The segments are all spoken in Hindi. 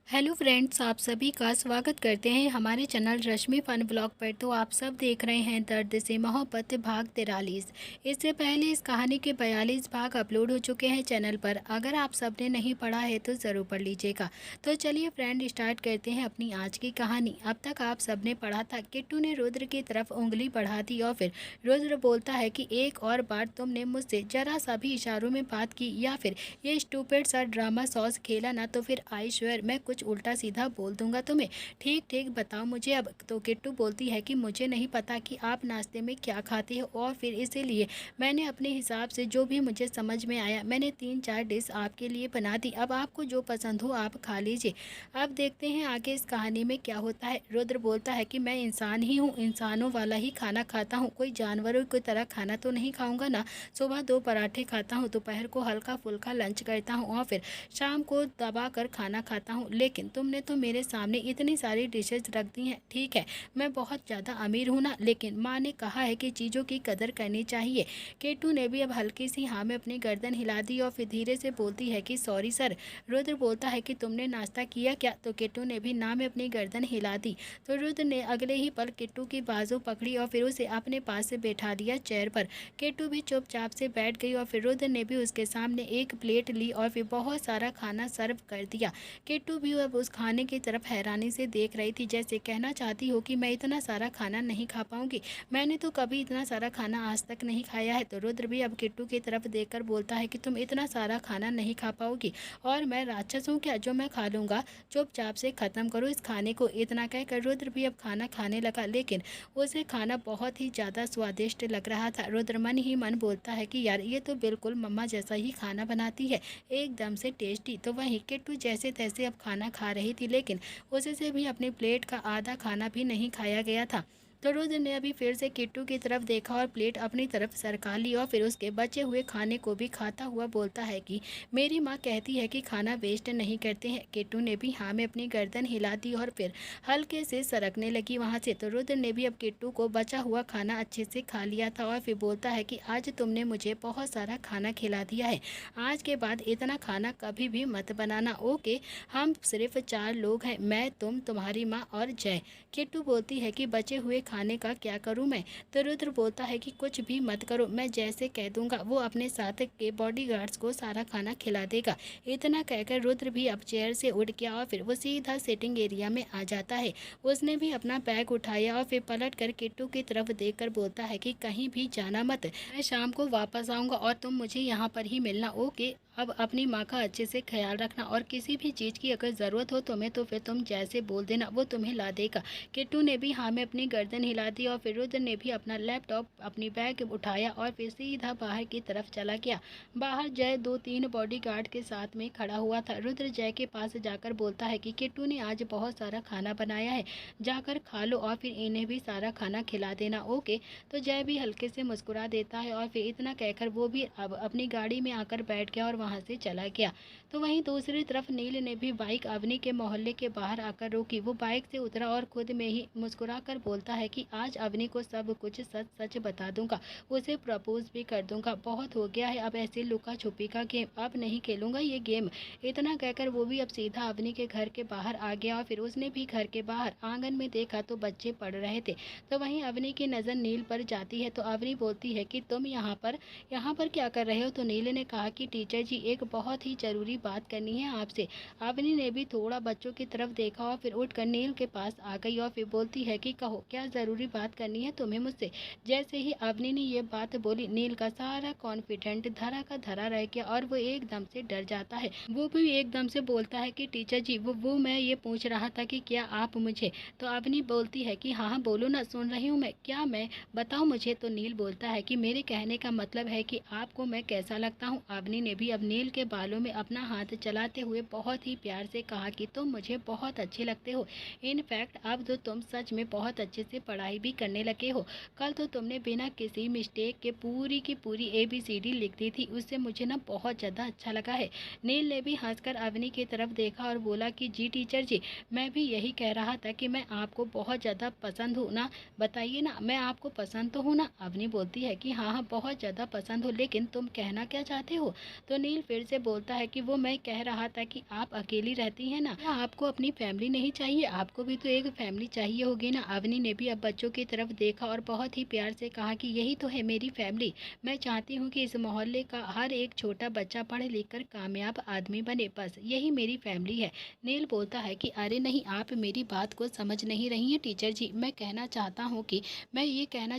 हेलो फ्रेंड्स, आप सभी का स्वागत करते हैं हमारे चैनल रश्मि फन ब्लॉग पर। तो आप सब देख रहे हैं दर्द से मोहब्बत भाग 43। इससे पहले इस कहानी के 42 भाग अपलोड हो चुके हैं चैनल पर। अगर आप सब ने नहीं पढ़ा है तो ज़रूर पढ़ लीजिएगा। तो चलिए फ्रेंड, स्टार्ट करते हैं अपनी आज की कहानी। अब तक आप सब ने पढ़ा था, किट्टू ने रुद्र की तरफ उंगली बढ़ा दी और फिर रुद्र बोलता है कि एक और बार तुमने मुझसे ज़रा सा भी इशारों में बात की या फिर ये स्टूपिड सा ड्रामा सॉस खेला ना, तो फिर आई श्योर मैं कुछ उल्टा सीधा बोल दूंगा तुम्हें। ठीक ठीक बताओ मुझे अब। तो किट्टू बोलती है कि मुझे नहीं पता कि आप नाश्ते में क्या खाते हो, और फिर इसीलिए मैंने अपने हिसाब से जो भी मुझे समझ में आया मैंने 3-4 डिश आपके लिए बना दी। अब आपको जो पसंद हो आप खा लीजिए। अब देखते हैं आगे इस कहानी में क्या होता है। रुद्र बोलता है कि मैं इंसान ही हूँ, इंसानों वाला ही खाना खाता हूँ, कोई जानवरों की तरह खाना तो नहीं खाऊंगा ना। सुबह 2 पराठे खाता हूँ, दोपहर को हल्का फुल्का लंच करता हूँ और फिर शाम को दबा कर खाना खाता हूँ। लेकिन तुमने तो मेरे सामने इतनी सारी डिशेज रख दी हैं। ठीक है, मैं बहुत ज़्यादा अमीर हूँ ना, लेकिन माँ ने कहा है कि चीज़ों की कदर करनी चाहिए। केटू ने भी अब हल्की सी हाँ में अपनी गर्दन हिला दी और फिर धीरे से बोलती है कि सॉरी सर। रुद्र बोलता है कि तुमने नाश्ता किया क्या? तो केटू ने भी ना में अपनी गर्दन हिला दी। तो रुद्र ने अगले ही पल किट्टू की बाजू पकड़ी और फिर उसे अपने पास से बैठा दिया चेयर पर। केटू भी चुपचाप से बैठ गई और फिर रुद्र ने भी उसके सामने एक प्लेट ली और फिर बहुत सारा खाना सर्व कर दिया। किट्टू भी अब उस खाने की तरफ हैरानी से देख रही थी, जैसे कहना चाहती हो कि मैं इतना सारा खाना नहीं खा पाऊंगी, मैंने तो कभी इतना सारा खाना आज तक नहीं खाया है। तो रुद्र भी अब किट्टू की तरफ देखकर बोलता है कि तुम इतना सारा खाना नहीं खा पाओगी, और मैं राक्षस हूँ क्या जो मैं खा लूँगा? चुपचाप से ख़त्म करो इस खाने को। इतना कहकर रुद्र भी अब खाना खाने लगा, लेकिन उसे खाना बहुत ही ज़्यादा स्वादिष्ट लग रहा था। रुद्र मन ही मन बोलता है कि यार ये तो बिल्कुल मम्मा जैसा ही खाना बनाती है, एकदम से टेस्टी। तो वहीं किट्टू जैसे तैसे अब खाना खा रही थी, लेकिन उसे से भी अपनी प्लेट का आधा खाना भी नहीं खाया गया था। तो रुद्र ने अभी फिर से किट्टू की तरफ देखा और प्लेट अपनी तरफ सरका ली और फिर उसके बचे हुए खाने को भी खाता हुआ बोलता है कि मेरी माँ कहती है कि खाना वेस्ट नहीं करते हैं। किट्टू ने भी हाँ में अपनी गर्दन हिला दी और फिर हल्के से सरकने लगी वहाँ से। तो रुद्र ने भी अब किट्टू को बचा हुआ खाना अच्छे से खा लिया था और फिर बोलता है कि आज तुमने मुझे बहुत सारा खाना खिला दिया है, आज के बाद इतना खाना कभी भी मत बनाना, ओके? हम सिर्फ 4 लोग हैं, मैं, तुम, तुम्हारी माँ और जय। किट्टू बोलती है कि बचे हुए खाने का क्या करूँ मैं? तो रुद्र बोलता है कि कुछ भी मत करो, मैं जैसे कह दूंगा वो अपने साथ के बॉडीगार्ड्स को सारा खाना खिला देगा। इतना कहकर रुद्र भी अब चेयर से उठ गया और फिर वो सीधा सिटिंग एरिया में आ जाता है। उसने भी अपना बैग उठाया और फिर पलट कर किट्टू की तरफ देखकर बोलता है कि कहीं भी जाना मत, मैं शाम को वापस आऊँगा और तुम मुझे यहाँ पर ही मिलना, ओके? अब अपनी माँ का अच्छे से ख्याल रखना, और किसी भी चीज़ की अगर ज़रूरत हो तुम्हें तो फिर तुम जैसे बोल देना, वो तुम्हें ला देगा। किट्टू ने भी हाँ में अपनी गर्दन हिला दी और फिर रुद्र ने भी अपना लैपटॉप अपनी बैग उठाया और फिर सीधा बाहर की तरफ चला गया। बाहर जय 2-3 बॉडीगार्ड के साथ में खड़ा हुआ था। रुद्र जय के पास जाकर बोलता है कि किट्टू ने आज बहुत सारा खाना बनाया है, जाकर खा लो और फिर इन्हें भी सारा खाना खिला देना, ओके? तो जय भी हल्के से मुस्कुरा देता है और फिर इतना कहकर वो भी अब अपनी गाड़ी में आकर बैठ गया और वहाँ से चला गया। तो वहीं दूसरी तरफ नील ने भी बाइक अवनी के मोहल्ले के बाहर आकर रोकी। वो बाइक से उतरा और खुद में ही मुस्कुरा कर बोलता है कि आज अवनी को सब कुछ सच सच बता दूंगा, उसे प्रपोज भी कर दूंगा। बहुत हो गया है अब ऐसे लुका छुपी का गेम, अब नहीं खेलूंगा ये गेम। इतना कहकर वो भी अब सीधा अवनी के घर के बाहर आ गया और फिर उसने भी घर के बाहर आंगन में देखा तो बच्चे पढ़ रहे थे। तो वहीं अवनी की नज़र नील पर जाती है। तो अवनी बोलती है कि तुम यहाँ पर क्या कर रहे हो? तो नील ने कहा कि टीचर जी एक बहुत ही ज़रूरी बात करनी है आपसे। अवनी ने भी थोड़ा बच्चों की तरफ देखा और फिर उठकर नील के पास आ गई और फिर बोलती है कि कहो क्या ज़रूरी बात करनी है तुम्हें मुझसे? जैसे ही अवनी ने ये बात बोली, नील का सारा कॉन्फिडेंट धरा का धरा रह गया और वो एकदम से डर जाता है। वो भी एकदम से बोलता है कि टीचर जी वो मैं ये पूछ रहा था कि क्या आप मुझे? तो अवनी बोलती है कि हाँ हाँ बोलो ना, सुन रही हूँ मैं, क्या मैं बताओ मुझे? तो नील बोलता है कि मेरे कहने का मतलब है कि आपको मैं कैसा लगता हूँ? अवनी ने भी अब नील के बालों में अपना हाथ चलाते हुए बहुत ही प्यार से कहा कि तुम मुझे बहुत अच्छे लगते हो। इनफैक्ट अब तो तुम सच में बहुत अच्छे से पढ़ाई भी करने लगे हो। कल तो तुमने बिना किसी मिस्टेक के पूरी की पूरी ABCD लिख दी थी, उससे मुझे ना बहुत ज़्यादा अच्छा लगा है। नील ने भी हंसकर अवनी की तरफ देखा और बोला कि जी टीचर जी, मैं भी यही कह रहा था कि मैं आपको बहुत ज़्यादा पसंद हूँ ना, बताइए ना मैं आपको पसंद तो हूँ ना? अवनी बोलती है कि हाँ हाँ बहुत ज़्यादा पसंद हो, लेकिन तुम कहना क्या चाहते हो? तो नील फिर से बोलता है कि वो मैं कह रहा था कि आप अकेली रहती हैं ना, क्या आपको अपनी फैमिली नहीं चाहिए? आपको भी तो एक फैमिली चाहिए होगी ना। अवनी ने भी अब बच्चों की तरफ देखा और बहुत ही प्यार से कहा कि यही तो है मेरी फैमिली। मैं चाहती हूँ कि इस मोहल्ले का हर एक छोटा बच्चा पढ़ लिख कर कामयाब आदमी बने, बस यही मेरी फैमिली है। नील बोलता है कि अरे नहीं, आप मेरी बात को समझ नहीं रही हैं टीचर जी। मैं ये कहना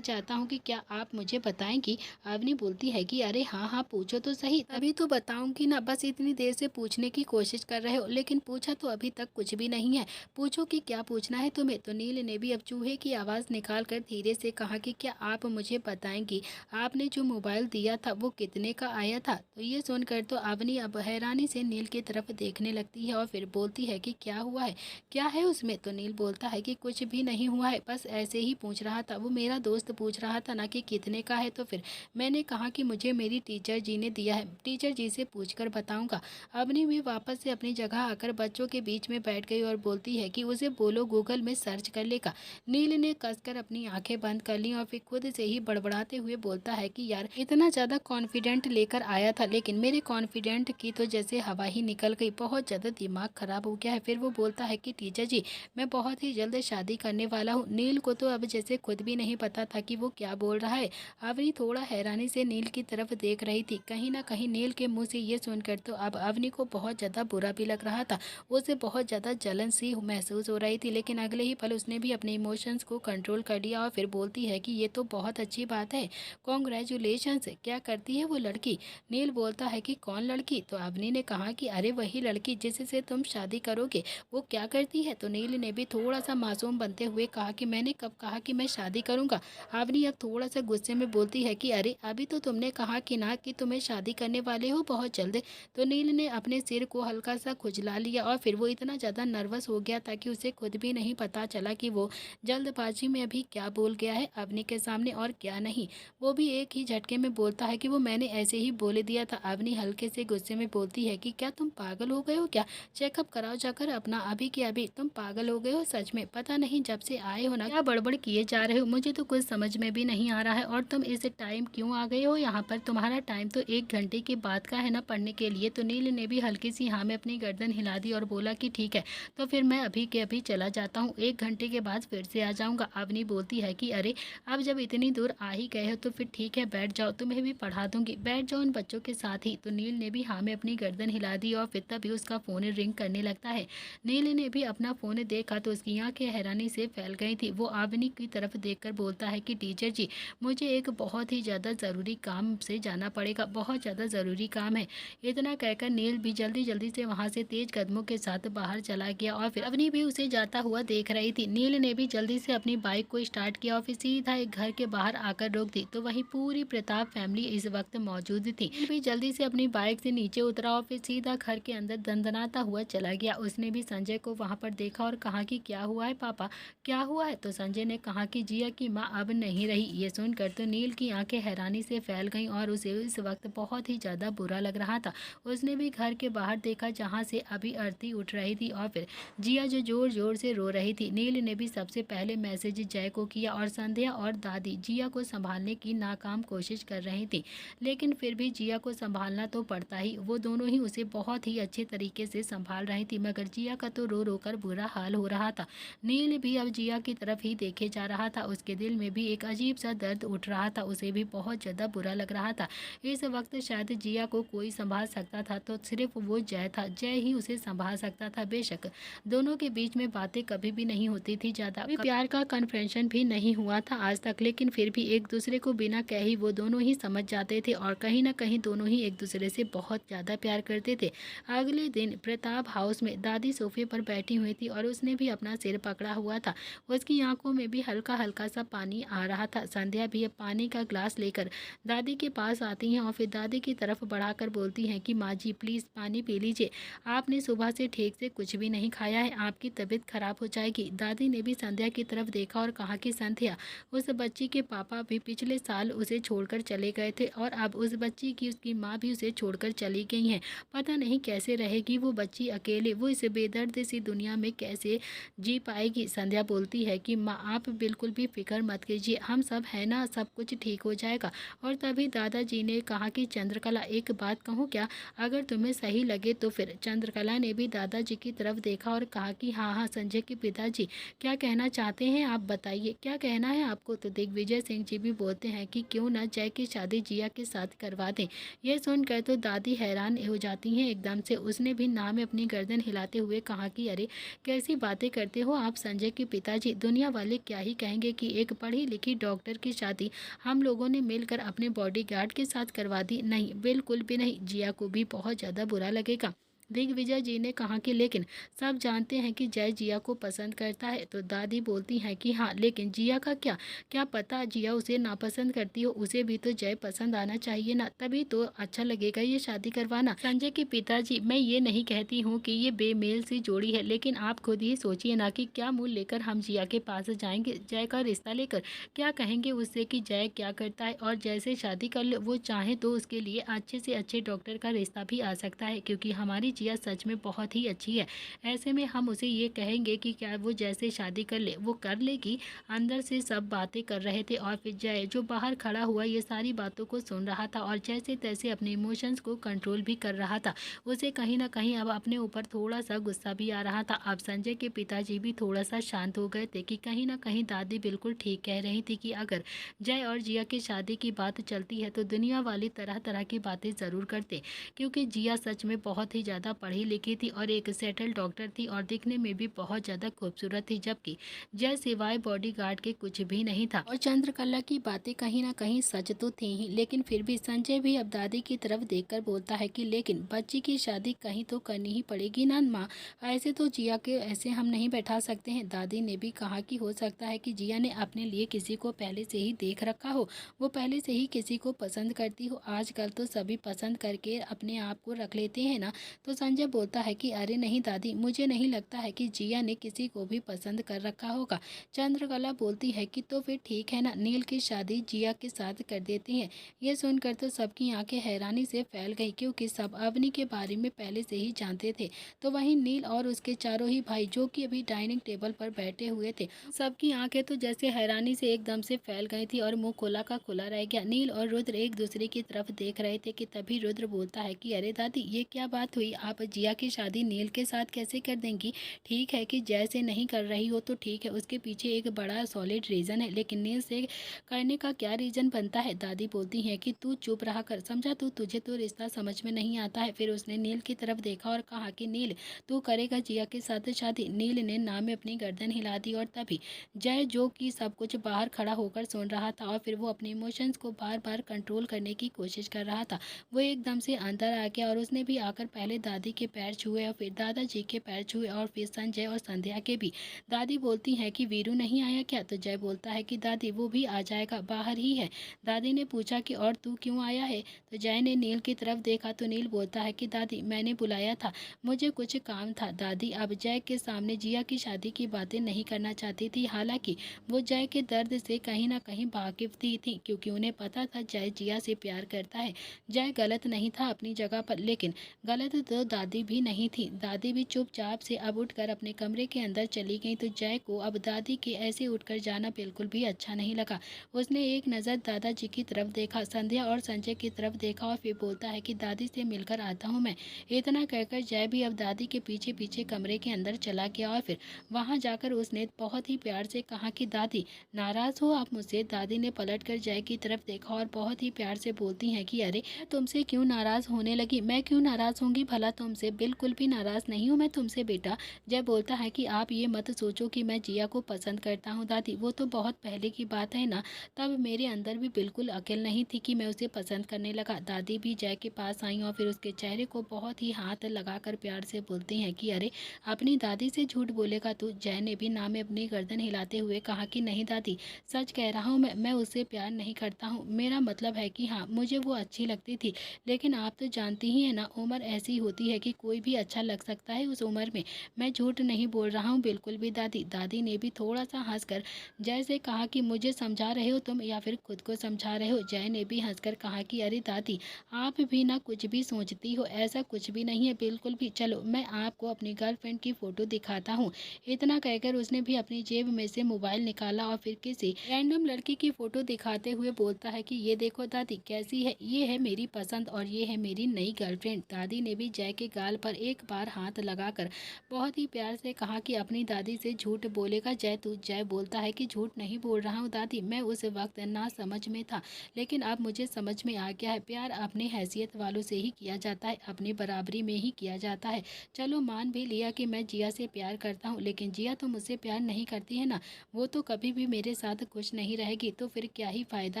चाहता हूँ कि क्या आप मुझे बताएंगी? अवनी बोलती है कि अरे हाँ हाँ, पूछो तो सही, तभी तो बताऊंगी ना। बस इतनी देर से पूछने की कोशिश कर रहे हो, लेकिन पूछा तो अभी तक कुछ भी नहीं है। पूछो कि क्या पूछना है तुम्हें। तो नील ने भी अब चूहे की आवाज़ निकाल कर धीरे से कहा कि क्या आप मुझे बताएंगी आपने जो मोबाइल दिया था वो कितने का आया था? तो ये सुनकर तो अवनी अब हैरानी से नील की तरफ देखने लगती है और फिर बोलती है कि क्या हुआ है, क्या है उसमें? तो नील बोलता है कि कुछ भी नहीं हुआ है, बस ऐसे ही पूछ रहा था। वो मेरा दोस्त पूछ रहा था ना कि कितने का है, तो फिर मैंने कहा कि मुझे मेरी टीचर जी ने दिया है, टीचर जी से पूछकर बताऊंगा। अवनी भी वापस से अपनी जगह आकर बच्चों के बीच में बैठ गई और बोलती है कि उसे बोलो गूगल में सर्च कर लेगा। नील ने कसकर अपनी आंखें बंद कर ली और फिर खुद से ही बड़बड़ाते हुए बोलता है कि यार इतना ज़्यादा कॉन्फिडेंट लेकर आया था, लेकिन मेरे कॉन्फिडेंट की तो जैसे हवा ही निकल गई, बहुत ज़्यादा दिमाग खराब हो गया है। फिर वो बोलता है कि टीचर जी, मैं बहुत ही जल्द शादी करने वाला हूँ। नील को तो अब जैसे खुद भी नहीं पता था कि वो क्या बोल रहा है। अवनी थोड़ा हैरानी से नील की तरफ देख रही थी। कहीं ना कहीं नील के मुंह से ये सुनकर तो अब अवनी को बहुत ज़्यादा बुरा भी लग रहा था। उसे बहुत ज़्यादा जलन सी महसूस हो रही थी, लेकिन अगले ही पल उसने भी अपने इमोशंस को कंट्रोल कर लिया और फिर बोलती है कि ये तो बहुत अच्छी बात है, कॉन्ग्रेचुलेशंस। क्या करती है वो लड़की? नील बोलता है कि कौन लड़की? तो अवनी ने कहा कि अरे वही लड़की जिससे तुम शादी करोगे, वो क्या करती है? तो नील ने भी थोड़ा सा मासूम बनते हुए कहा कि मैंने कब कहा कि मैं शादी करूंगा? अवनी अब थोड़ा सा गुस्से में बोलती है कि अरे अभी तो तुमने कहा कि ना कि तुम्हें शादी करने वाले हो बहुत जल्द। तो नील ने अपने सिर को हल्का सा खुजला लिया और फिर वो इतना ज़्यादा नर्वस हो गया था कि उसे खुद भी नहीं पता चला कि वो जल्दबाजी में अभी क्या बोल गया है अवनी के सामने और क्या नहीं। वो भी एक ही झटके में बोलता है कि वो मैंने ऐसे ही बोले दिया था। अवनी हल्के से गुस्से में बोलती है कि क्या तुम पागल हो गए हो क्या? चेकअप कराओ जाकर अपना अभी के अभी। तुम पागल हो गए हो सच में, पता नहीं जब से आए हो ना क्या बड़बड़ किए जा रहे हो, मुझे तो कुछ समझ में भी नहीं आ रहा है। और तुम इस टाइम क्यों आ गए हो यहाँ पर? तुम्हारा टाइम तो 1 घंटे के बाद का है ना पढ़ने के लिए। तो नील ने भी हल्की सी हाँ में अपनी गर्दन हिला दी और बोला कि ठीक है, तो फिर मैं अभी के अभी चला जाता हूँ, 1 घंटे के बाद फिर से आ जाऊँगा। अवनी बोलती है कि अरे अब जब इतनी दूर आ ही गए हो तो फिर ठीक है, बैठ जाओ, तुम्हें भी पढ़ा दूंगी, बैठ जाओ उन बच्चों के साथ ही। तो नील ने भी हाँ में अपनी गर्दन हिला दी और फिर तभी उसका फ़ोन रिंग करने लगता है। नील ने भी अपना फ़ोन देखा तो उसकी आंखें हैरानी से फैल गई थी। वो अवनी की तरफ देखकर बोलता है कि टीचर जी, मुझे एक बहुत ही ज़्यादा ज़रूरी काम से जाना पड़ेगा, बहुत ज़्यादा ज़रूरी काम है। इतना कहकर नील भी जल्दी जल्दी से वहाँ से तेज कदमों के साथ बाहर चला गया और फिर अवनी भी उसे जाता हुआ देख रही थी। नील ने भी जल्दी से अपनी बाइक को स्टार्ट किया और फिर सीधा एक घर के बाहर आकर रोक दी। तो वहीं पूरी प्रताप फैमिली इस वक्त मौजूद थी। नील भी जल्दी से अपनी बाइक से नीचे उतरा और फिर सीधा घर के अंदर दंदनाता हुआ चला गया। उसने भी संजय को वहाँ पर देखा और कहा कि क्या हुआ है पापा, क्या हुआ है? तो संजय ने कहा कि जिया की माँ अब नहीं रही। ये सुनकर तो नील की आंखें हैरानी से फैल गईं और उसे इस वक्त बहुत ही ज़्यादा बुरा लग रहा था। उसने भी घर के बाहर देखा जहाँ से अभी आरती उठ रही थी और फिर जिया जो जोर जोर से रो रही थी। नील ने भी सबसे पहले मैसेज जय को किया और संध्या और दादी जिया को संभालने की नाकाम कोशिश कर रही थी, लेकिन फिर भी जिया को संभालना तो पड़ता ही। वो दोनों ही उसे बहुत ही अच्छे तरीके से संभाल रही थी, मगर जिया का तो रो रो कर बुरा हाल हो रहा था। नील भी अब जिया की तरफ ही देखे जा रहा था। उसके दिल में भी एक अजीब सा दर्द उठ रहा था, उसे भी बहुत ज़्यादा बुरा लग रहा था। इस वक्त शायद जिया को कोई संभाल सकता था तो सिर्फ वो जय था, जय ही उसे संभाल सकता था। बेशक दोनों के बीच में बातें कभी भी नहीं होती थी, ज़्यादा प्यार का कन्फ्रेंशन भी नहीं हुआ था आज तक, लेकिन फिर भी एक दूसरे को बिना कहे वो दोनों ही समझ जाते थे और कहीं ना कहीं दोनों ही एक दूसरे से बहुत ज़्यादा प्यार करते थे। अगले दिन प्रताप हाउस में दादी सोफे पर बैठी हुई थी और उसने भी अपना सिर पकड़ा हुआ था। उसकी आंखों में भी हल्का हल्का सा पानी आ रहा था। संध्या भी अब पानी का ग्लास लेकर दादी के पास आती हैं और फिर दादी की तरफ बढ़ाकर बोलती हैं कि माँ जी प्लीज़ पानी पी लीजिए, आपने सुबह से ठीक से कुछ भी नहीं खाया है, आपकी तबीयत खराब हो जाएगी। दादी ने भी संध्या की तरफ देखा और कहा कि संध्या, उस बच्ची के पापा भी पिछले साल उसे छोड़कर चले गए थे और अब उस बच्ची की उसकी माँ भी उसे छोड़कर चली गई हैं। पता नहीं कैसे रहेगी वो बच्ची अकेले, वो इस बेदर्द सी दुनिया में कैसे जी पाएगी। संध्या बोलती है कि माँ आप बिल्कुल भी फिक्र मत कीजिए, हम सब है ना, सब कुछ ठीक हो जाएगा। और तभी दादाजी ने कहा कि चंद्रकला एक बात कहूँ क्या? अगर तुम्हें सही लगे तो फिर। चंद्रकला ने भी दादाजी की तरफ देखा और कहा कि हाँ हाँ संजय के पिताजी क्या कहना चाहते हैं आप बताइए, क्या कहना है आपको? तो दिग्विजय सिंह जी भी बोलते हैं कि क्यों ना जय की शादी जिया के साथ करवा दें। यह सुनकर तो दादी हैरान हो जाती हैं एकदम से। उसने भी ना में अपनी गर्दन हिलाते हुए कहा कि अरे कैसी बातें करते हो आप संजय के पिताजी, दुनिया वाले क्या ही कहेंगे कि एक पढ़ी लिखी डॉक्टर की शादी हम लोगों ने मिलकर अपने बॉडीगार्ड के साथ करवा दी। नहीं, बिल्कुल भी नहीं, जिया को भी बहुत ज़्यादा बुरा लगेगा। दिग्विजय जी ने कहा कि लेकिन सब जानते हैं कि जय जिया को पसंद करता है। तो दादी बोलती हैं कि हाँ लेकिन जिया का क्या, क्या पता जिया उसे नापसंद करती हो, उसे भी तो जय पसंद आना चाहिए ना, तभी तो अच्छा लगेगा ये शादी करवाना। संजय के पिताजी, मैं ये नहीं कहती हूँ कि ये बेमेल सी जोड़ी है, लेकिन आप खुद ही सोचिए ना कि क्या मुँह लेकर हम जिया के पास जाएंगे जय का रिश्ता लेकर, क्या कहेंगे उससे कि जय क्या करता है और जय से शादी कर ले। वो चाहे तो उसके लिए अच्छे से अच्छे डॉक्टर का रिश्ता भी आ सकता है, क्योंकि हमारी जिया सच में बहुत ही अच्छी है। ऐसे में हम उसे ये कहेंगे कि क्या वो जैसे शादी कर ले, वो कर लेगी। अंदर से सब बातें कर रहे थे और फिर जय जो बाहर खड़ा हुआ ये सारी बातों को सुन रहा था और जैसे तैसे अपने इमोशंस को कंट्रोल भी कर रहा था। उसे कहीं ना कहीं अब अपने ऊपर थोड़ा सा गुस्सा भी आ रहा था। अब संजय के पिताजी भी थोड़ा सा शांत हो गए थे कि कहीं ना कहीं दादी बिल्कुल ठीक कह रही थी कि अगर जय और जिया की शादी की बात चलती है तो दुनिया वाली तरह तरह की बातें ज़रूर करते, क्योंकि जिया सच में बहुत ही ज़्यादा पढ़ी लिखी थी और एक सेटल डॉक्टर थी और दिखने में भी बहुत ज़्यादा खूबसूरत थी, जबकि जय सिवाय बॉडीगार्ड के कुछ भी नहीं था। और चंद्रकला की बातें कहीं ना कहीं सच तो थी ही, लेकिन फिर भी संजय भी अब दादी की तरफ देखकर बोलता है कि लेकिन बच्ची की शादी कहीं तो करनी ही पड़ेगी ना माँ, ऐसे तो जिया के ऐसे हम नहीं बैठा सकते हैं। दादी ने भी कहा कि हो सकता है कि जिया ने अपने लिए किसी को पहले से ही देख रखा हो, वो पहले से ही किसी को पसंद करती हो। आजकल तो सभी पसंद करके अपने आप को रख लेते हैं ना। तो संजय बोलता है कि अरे नहीं दादी, मुझे नहीं लगता है कि जिया ने किसी को भी पसंद कर रखा होगा। चंद्रकला बोलती है कि तो फिर ठीक है ना, नील की शादी जिया के साथ कर देते हैं। ये सुनकर तो सबकी आंखें हैरानी से फैल गई, क्योंकि सब अवनी के बारे में पहले से ही जानते थे। तो वहीं नील और उसके चारों ही भाई जो कि अभी डाइनिंग टेबल पर बैठे हुए थे, सबकी आंखें तो जैसे हैरानी से एकदम से फैल गई थी और मुंह खुला का खुला रह गया। नील और रुद्र एक दूसरे की तरफ देख रहे थे कि तभी रुद्र बोलता है कि अरे दादी ये क्या बात हुई, आप जिया की शादी नील के साथ कैसे कर देंगी? ठीक है कि जय से नहीं कर रही हो तो ठीक है, उसके पीछे एक बड़ा सॉलिड रीज़न है, लेकिन नील से करने का क्या रीज़न बनता है? दादी बोलती हैं कि तू चुप रहा कर, समझा तू, तुझे तो रिश्ता समझ में नहीं आता है। फिर उसने नील की तरफ देखा और कहा कि नील तू करेगा जिया के साथ शादी? नील ने ना में अपनी गर्दन हिला दी और तभी जय जो कि सब कुछ बाहर खड़ा होकर सुन रहा था और फिर वो अपने इमोशंस को बार बार कंट्रोल करने की कोशिश कर रहा था, वो एकदम से अंदर आ गया और उसने भी आकर पहले दादी के पैर छुए और फिर दादाजी के पैर छुए और फिर संजय और संध्या के भी। दादी बोलती है कि वीरू नहीं आया क्या? तो जय बोलता है कि दादी वो भी आ जाएगा, बाहर ही है। दादी ने पूछा कि और तू क्यों आया है? तो जय ने नील की तरफ देखा तो नील बोलता है कि दादी मैंने बुलाया था, मुझे कुछ काम था। दादी अब जय के सामने जिया की शादी की बातें नहीं करना चाहती थी, हालांकि वो जय के दर्द से कहीं ना कहीं वाकिफ थी, क्योंकि उन्हें पता था जय जिया से प्यार करता है। जय गलत नहीं था अपनी जगह पर, लेकिन गलत तो दादी भी नहीं थी। दादी भी चुपचाप से अब उठकर अपने कमरे के अंदर चली गई। तो जय को अब दादी के ऐसे उठकर जाना बिल्कुल भी अच्छा नहीं लगा। उसने एक नज़र दादाजी की तरफ देखा, संध्या और संजय की तरफ देखा और फिर बोलता है कि दादी से मिलकर आता हूँ मैं। इतना कहकर जय भी अब दादी के पीछे पीछे कमरे के अंदर चला गया और फिर वहाँ जाकर उसने बहुत ही प्यार से कहा कि दादी नाराज़ हो आप मुझसे? दादी ने पलट कर जय की तरफ देखा और बहुत ही प्यार से बोलती हैं कि अरे तुमसे क्यों नाराज़ होने लगी? मैं क्यों नाराज़ होंगी भला तुमसे? बिल्कुल भी नाराज़ नहीं हूँ मैं तुमसे बेटा। जय बोलता है कि आप ये मत सोचो कि मैं जिया को पसंद करता हूँ दादी, वो तो बहुत पहले की बात है ना, तब मेरे अंदर भी बिल्कुल अकल नहीं थी कि मैं उसे पसंद करने लगा। दादी भी जय के पास आई और फिर उसके चेहरे को बहुत ही हाथ लगाकर प्यार से बोलती हैं कि अरे अपनी दादी से झूठ बोलेगा तू? जय ने भी ना में अपनी गर्दन हिलाते हुए कहा कि नहीं दादी, सच कह रहा हूँ मैं उससे प्यार नहीं करता हूँ। मेरा मतलब है कि हाँ मुझे वो अच्छी लगती थी, लेकिन आप तो जानती ही है ना उम्र ऐसी होती बोलती है कि कोई भी अच्छा लग सकता है उस उम्र में, मैं झूठ नहीं बोल रहा हूँ बिल्कुल भी दादी। दादी ने भी थोड़ा सा हंसकर जैसे कहा कि मुझे समझा रहे हो तुम या फिर खुद को समझा रहे हो। जय ने भी हंसकर कहा कि अरे दादी, आप भी ना कुछ भी सोचती हो, ऐसा कुछ भी नहीं है बिल्कुल भी। चलो मैं आपको अपनी गर्लफ्रेंड की फ़ोटो दिखाता हूँ। इतना कहकर उसने भी अपनी जेब में से मोबाइल निकाला और फिर किसी रैंडम लड़की की फ़ोटो दिखाते हुए बोलता है कि ये देखो दादी कैसी है, ये है मेरी पसंद और ये है मेरी नई गर्लफ्रेंड। दादी ने भी जय के गाल पर एक बार हाथ लगाकर बहुत ही प्यार से कहा कि अपनी दादी से झूठ बोलेगा जय तू। जय बोलता है कि झूठ नहीं बोल रहा हूँ दादी, मैं उस वक्त ना समझ में था, लेकिन अब मुझे समझ में आ गया है, प्यार अपने हैसियत वालों से ही किया जाता है, अपनी बराबरी में ही किया जाता है। चलो मान भी लिया कि मैं जिया से प्यार करता हूँ, लेकिन जिया तो मुझसे प्यार नहीं करती है ना, वो तो कभी भी मेरे साथ खुश नहीं रहेगी, तो फिर क्या ही फ़ायदा